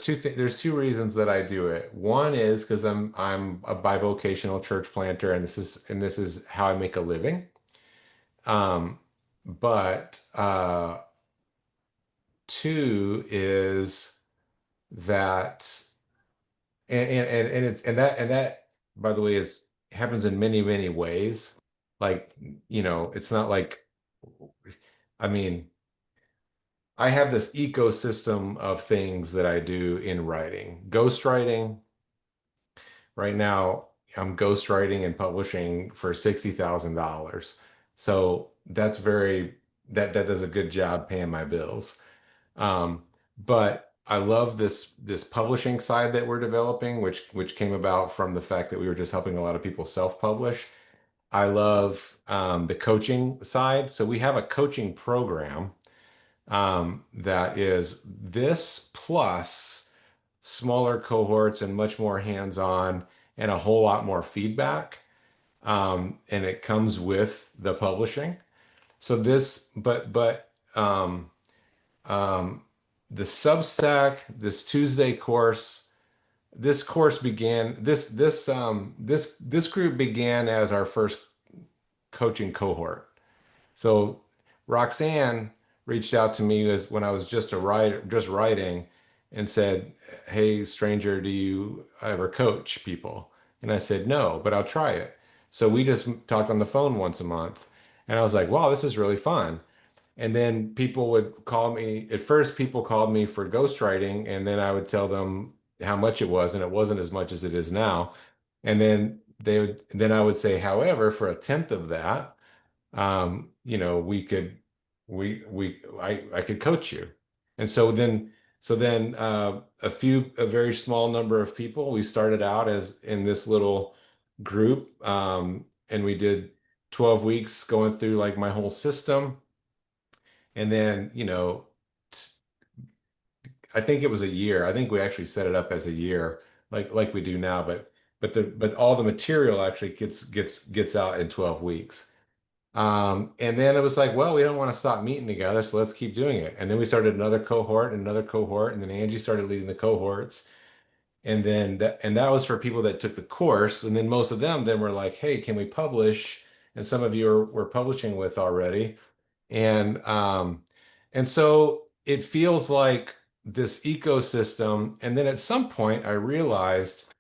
there's two reasons that I do it. One is because I'm a bivocational church planter, and this is how I make a living. Um, but two is that and that by the way is happens in many many ways. Like, it's not like, I mean, I have this ecosystem of things that I do in writing. Ghostwriting, right now, I'm ghostwriting and publishing for $60,000. So that does a good job paying my bills. But I love this publishing side that we're developing, which came about from the fact that we were just helping a lot of people self-publish. I love the coaching side. So we have a coaching program that is this plus smaller cohorts and much more hands-on and a whole lot more feedback. And it comes with the publishing. So um, the Substack, this Tuesday course, this course began, this group began as our first coaching cohort. So Roxanne reached out to me as when I was just a writer, just writing, and said, "Hey, stranger, do you ever coach people?" And I said, "No, but I'll try it." So we just talked on the phone once a month, and I was like, "Wow, this is really fun." And then people would call me. At first, people called me for ghostwriting, and then I would tell them how much it was, and it wasn't as much as it is now. And then I would say, however, for a tenth of that, we could, I could coach you. And so then a very small number of people, we started out as in this little group, and we did 12 weeks going through like my whole system. And then, I think it was a year. I think we actually set it up as a year, like we do now, but all the material actually gets out in 12 weeks. And then it was like, well, we don't want to stop meeting together, so let's keep doing it. And then we started another cohort, and then Angie started leading the cohorts. And that was for people that took the course. And then most of them then were like, hey, can we publish? And some of you were publishing with already. And so it feels like this ecosystem. And then at some point I realized,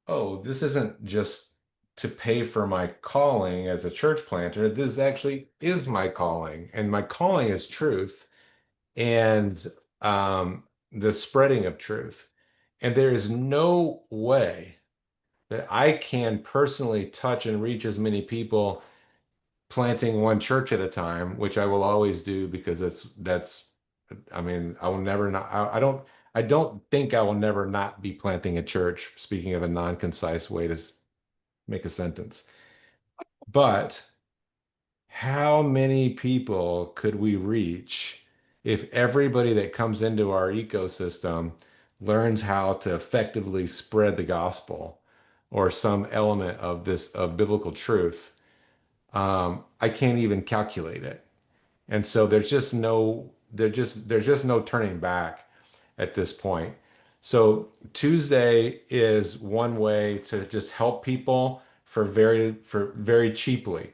oh, this isn't just to pay for my calling as a church planter. This actually is my calling, and my calling is truth and the spreading of truth. And there is no way that I can personally touch and reach as many people planting one church at a time, which I will always do because I mean, I will never not, I don't think I will never not be planting a church, speaking of a non-concise way to make a sentence. But how many people could we reach if everybody that comes into our ecosystem learns how to effectively spread the gospel or some element of of biblical truth? I can't even calculate it. And so there's just no turning back at this point. So Tuesday is one way to just help people for very cheaply.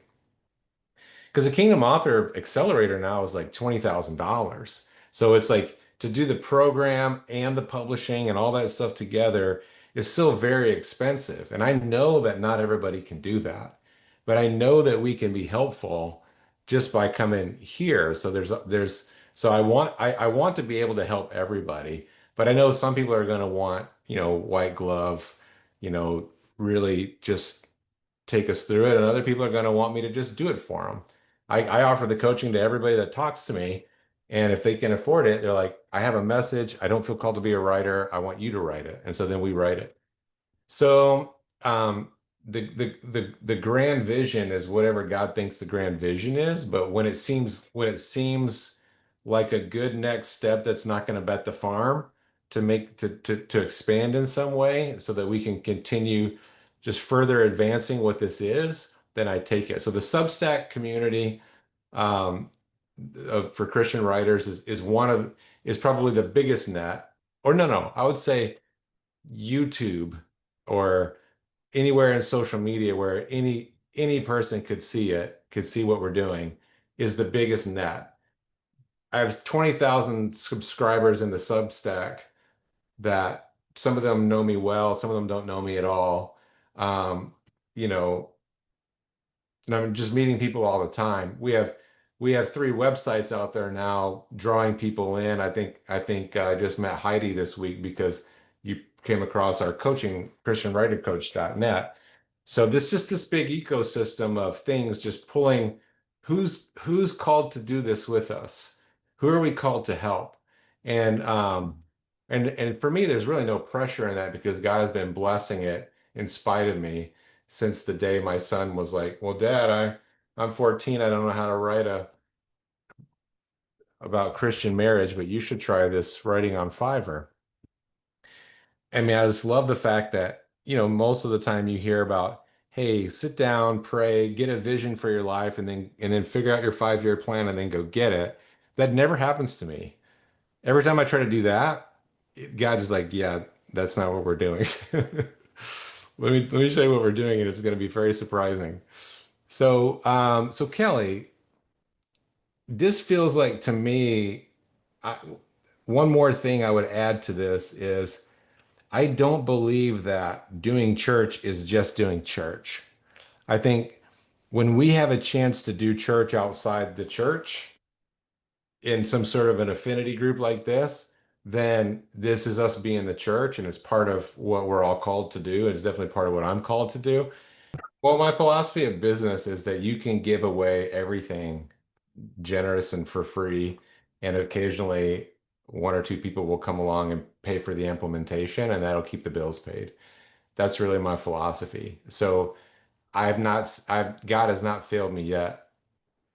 Because the Kingdom Author Accelerator now is like $20,000. So it's like to do the program and the publishing and all that stuff together is still very expensive. And I know that not everybody can do that, but I know that we can be helpful just by coming here. So so I want to be able to help everybody, but I know some people are going to want, white glove, you know, really just take us through it, and other people are going to want me to just do it for them. I offer the coaching to everybody that talks to me, and if they can afford it, they're like, I have a message. I don't feel called to be a writer. I want you to write it. And so then we write it. So the grand vision is whatever God thinks the grand vision is. But when it seems like a good next step that's not going to bet the farm to expand in some way so that we can continue just further advancing what this is, then I take it. So the Substack community um, for Christian writers is probably the biggest net. or no, I would say YouTube or anywhere in social media where any person could see it, could see what we're doing is the biggest net. I have 20,000 subscribers in the Substack that some of them know me well, some of them don't know me at all. Um, you know, and I'm just meeting people all the time. We have three websites out there now drawing people in. I just met Heidi this week because you came across our coaching, ChristianWriterCoach.net. So this just this big ecosystem of things just pulling who's called to do this with us? Who are we called to help? And and for me, there's really no pressure in that because God has been blessing it in spite of me since the day my son was like, "Well, Dad, I'm 14. I don't know how to write about Christian marriage, but you should try this writing on Fiverr." I mean, I just love the fact that, most of the time you hear about, hey, sit down, pray, get a vision for your life, and then figure out your 5-year plan and then go get it. That never happens to me. Every time I try to do that, God is like, yeah, that's not what we're doing. Let me show you what we're doing, and it's going to be very surprising. So Kelly, this feels like to me, I, one more thing I would add to this is I don't believe that doing church is just doing church. I think when we have a chance to do church outside the church in some sort of an affinity group like this, then this is us being the church and it's part of what we're all called to do. It's definitely part of what I'm called to do. Well, my philosophy of business is that you can give away everything generous and for free. And occasionally one or two people will come along and pay for the implementation, and that'll keep the bills paid. That's really my philosophy. So God has not failed me yet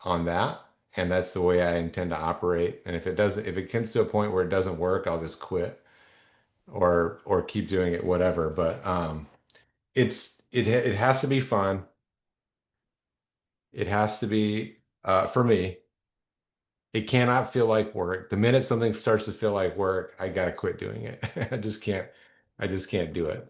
on that. And that's the way I intend to operate. And if it comes to a point where it doesn't work, I'll just quit or keep doing it, whatever. But it has to be fun. It has to be for me. It cannot feel like work. The minute something starts to feel like work, I gotta quit doing it. I just can't do it.